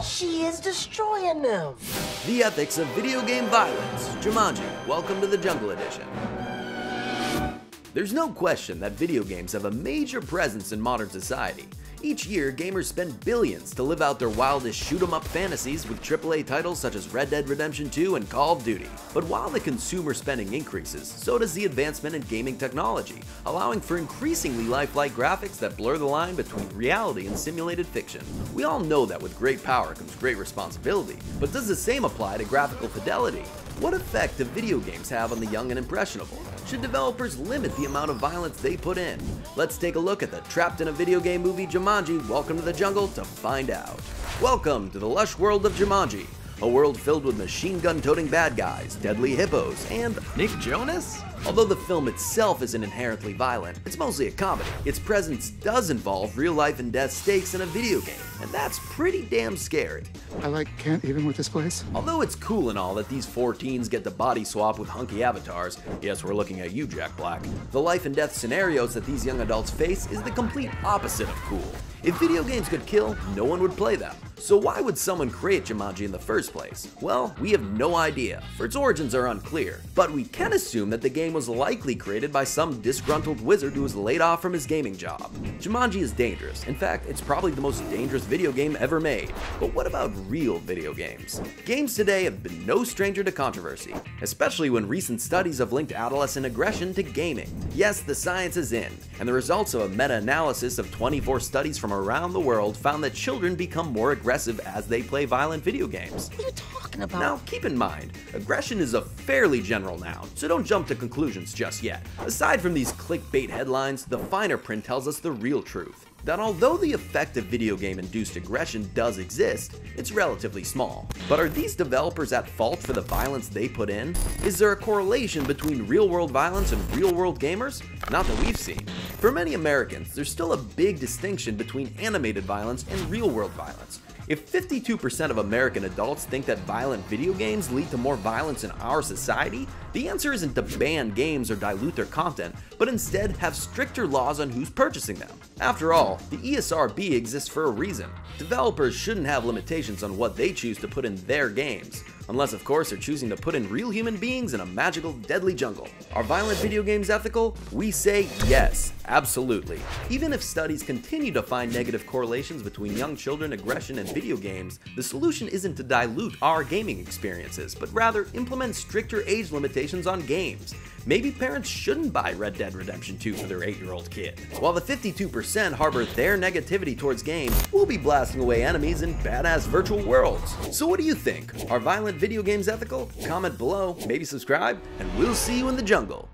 She is destroying them. The ethics of video game violence. Jumanji, welcome to the Jungle Edition. There's no question that video games have a major presence in modern society. Each year, gamers spend billions to live out their wildest shoot-'em-up fantasies with AAA titles such as Red Dead Redemption 2 and Call of Duty. But while the consumer spending increases, so does the advancement in gaming technology, allowing for increasingly lifelike graphics that blur the line between reality and simulated fiction. We all know that with great power comes great responsibility, but does the same apply to graphical fidelity? What effect do video games have on the young and impressionable? Should developers limit the amount of violence they put in? Let's take a look at the trapped in a video game movie Jumanji, Welcome to the Jungle to find out. Welcome to the lush world of Jumanji, a world filled with machine gun-toting bad guys, deadly hippos, and Nick Jonas? Although the film itself isn't inherently violent, it's mostly a comedy. Its presence does involve real life and death stakes in a video game, and that's pretty damn scary. I can't even with this place. Although it's cool and all that these 4 teens get to body swap with hunky avatars, yes, we're looking at you, Jack Black, the life and death scenarios that these young adults face is the complete opposite of cool. If video games could kill, no one would play them. So why would someone create Jumanji in the first place? Well, we have no idea, for its origins are unclear. But we can assume that the game was likely created by some disgruntled wizard who was laid off from his gaming job. Jumanji is dangerous. In fact, it's probably the most dangerous video game ever made. But what about real video games? Games today have been no stranger to controversy, especially when recent studies have linked adolescent aggression to gaming. Yes, the science is in, and the results of a meta-analysis of 24 studies from around the world found that children become more aggressive as they play violent video games. What are you talking about? Now, keep in mind, aggression is a fairly general noun, so don't jump to conclusions just yet. Aside from these clickbait headlines, the finer print tells us the real truth. That although the effect of video game-induced aggression does exist, it's relatively small. But are these developers at fault for the violence they put in? Is there a correlation between real-world violence and real-world gamers? Not that we've seen. For many Americans, there's still a big distinction between animated violence and real-world violence. If 52% of American adults think that violent video games lead to more violence in our society, the answer isn't to ban games or dilute their content, but instead have stricter laws on who's purchasing them. After all, the ESRB exists for a reason. Developers shouldn't have limitations on what they choose to put in their games. Unless, of course, they're choosing to put in real human beings in a magical, deadly jungle. Are violent video games ethical? We say yes, absolutely. Even if studies continue to find negative correlations between young children aggression and video games, the solution isn't to dilute our gaming experiences, but rather implement stricter age limitations on games. Maybe parents shouldn't buy Red Dead Redemption 2 for their 8-year-old kid. While the 52% harbor their negativity towards games, we'll be blasting away enemies in badass virtual worlds. So what do you think? Are violent video games ethical? Comment below, maybe subscribe, and we'll see you in the jungle.